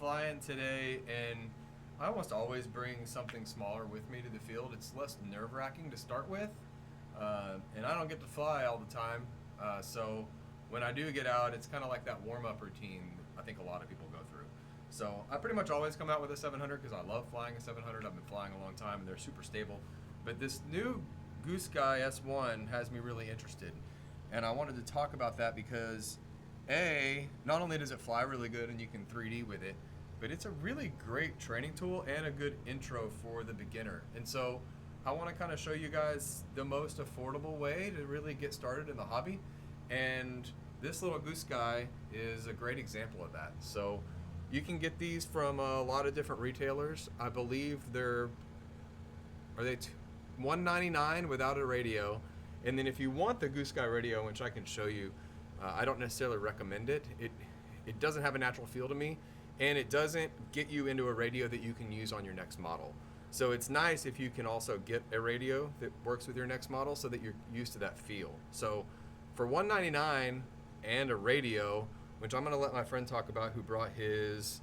flying today, and I almost always bring something smaller with me to the field. It's less nerve-wracking to start with, and I don't get to fly all the time. So when I do get out, it's kind of like that warm-up routine I think a lot of people go through. So I pretty much always come out with a 700 because I love flying a 700. I've been flying a long time, and they're super stable. But this new Goosky S1 has me really interested, and I wanted to talk about that because not only does it fly really good and you can 3D with it, but it's a really great training tool and a good intro for the beginner. And so I want to kind of show you guys the most affordable way to really get started in the hobby. And this little Goosky is a great example of that. So you can get these from a lot of different retailers. I believe are they $199 without a radio. And then if you want the Goosky radio, which I can show you, I don't necessarily recommend it. It doesn't have a natural feel to me, and it doesn't get you into a radio that you can use on your next model. So it's nice if you can also get a radio that works with your next model so that you're used to that feel. So for $199 and a radio, which I'm going to let my friend talk about who brought his,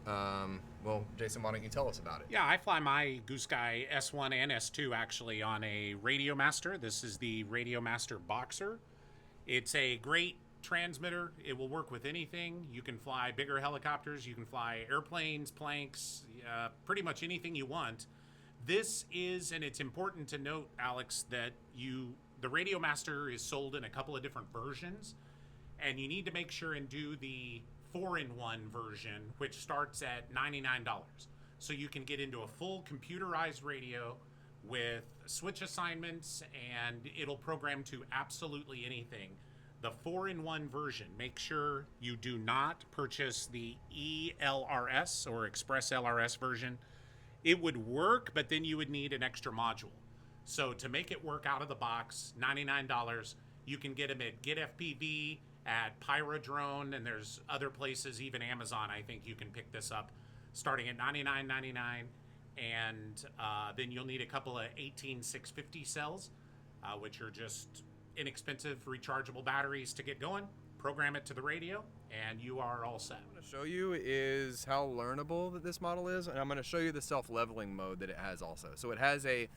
well, Jason, why don't you tell us about it? Yeah, I fly my Goosky S1 and S2 actually on a Radiomaster. This is the Radiomaster Boxer. It's a great transmitter. It will work with anything. You can fly bigger helicopters. You can fly airplanes, planks, pretty much anything you want. This is, and it's important to note, Alex, that the Radiomaster is sold in a couple of different versions, and you need to make sure and do the 4-in-1 version, which starts at $99. So you can get into a full computerized radio with switch assignments, and it'll program to absolutely anything. The 4-in-1 version, make sure you do not purchase the ELRS or Express LRS version. It would work, but then you would need an extra module. So to make it work out of the box, $99, you can get them at Get FPV, at Pyrodrone, and there's other places, even Amazon, I think you can pick this up, starting at $99.99. And then you'll need a couple of 18650 cells, which are just inexpensive rechargeable batteries to get going. Program it to the radio, and you are all set. What I'm going to show you is how learnable that this model is, and I'm going to show you the self-leveling mode that it has also. So it has a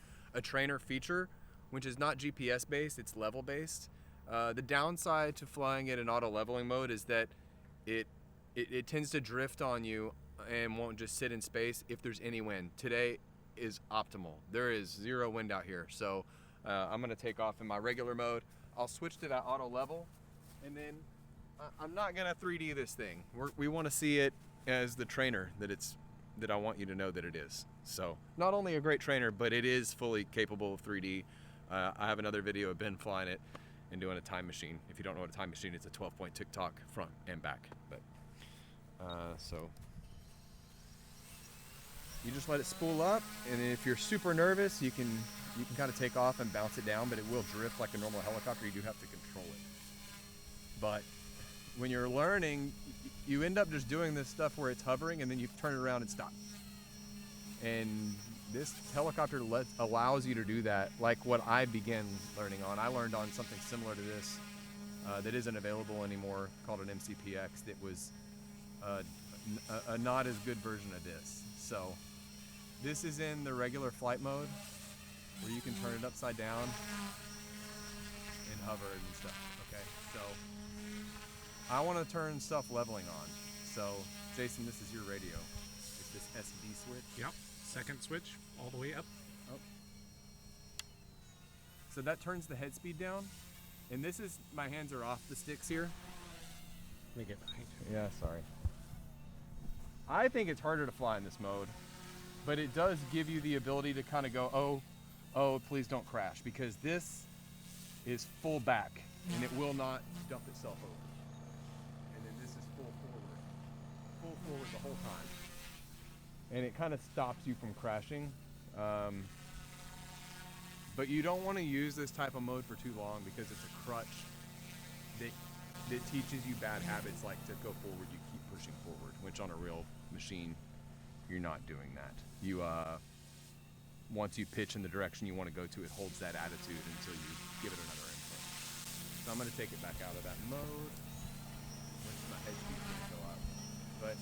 trainer feature, which is not GPS based, it's level based. The downside to flying it in auto leveling mode is that it tends to drift on you and won't just sit in space if there's any wind. Today is optimal. There is zero wind out here. So I'm gonna take off in my regular mode. I'll switch to that auto level, and then I'm not gonna 3D this thing. We wanna see it as the trainer that I want you to know that it is. So not only a great trainer, but it is fully capable of 3D. I have another video of Ben flying it and doing a time machine. If you don't know what a time machine is, it's a 12-point tick-tock front and back. But so you just let it spool up, and if you're super nervous, you can kind of take off and bounce it down, but it will drift like a normal helicopter. You do have to control it. But when you're learning, you end up just doing this stuff where it's hovering, and then you turn it around and stop. And this helicopter allows you to do that, like what I began learning on. I learned on something similar to this that isn't available anymore, called an MCPX, that was a not as good version of this. So this is in the regular flight mode, where you can turn it upside down and hover and stuff, okay? So I want to turn self-leveling on. So Jason, this is your radio. It's this SD switch. Yep, second switch all the way up. Oh. So that turns the head speed down. And this is, my hands are off the sticks here. Let me get behind you. Yeah, sorry. I think it's harder to fly in this mode, but it does give you the ability to kind of go, oh, please don't crash, because this is full back and it will not dump itself over. And then this is full forward the whole time. And it kind of stops you from crashing. But you don't want to use this type of mode for too long, because it's a crutch that teaches you bad habits, like to go forward, you keep pushing forward, which on a real machine, you're not doing that. You once you pitch in the direction you want to go to, it holds that attitude until you give it another input. So I'm going to take it back out of that mode, which my head speed's going to go up. But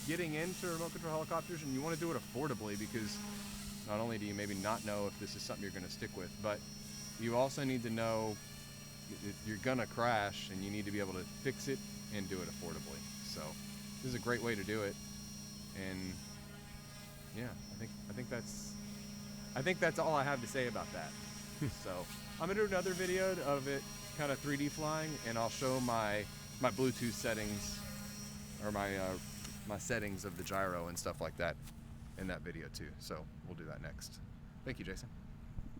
getting into remote control helicopters, and you want to do it affordably, because not only do you maybe not know if this is something you're going to stick with, but you also need to know you're going to crash, and you need to be able to fix it and do it affordably. So this is a great way to do it. And yeah, I think that's all I have to say about that. So I'm gonna do another video of it kind of 3D flying, and I'll show my Bluetooth settings, or my settings of the gyro and stuff like that in that video too. So we'll do that next. Thank you, Jason.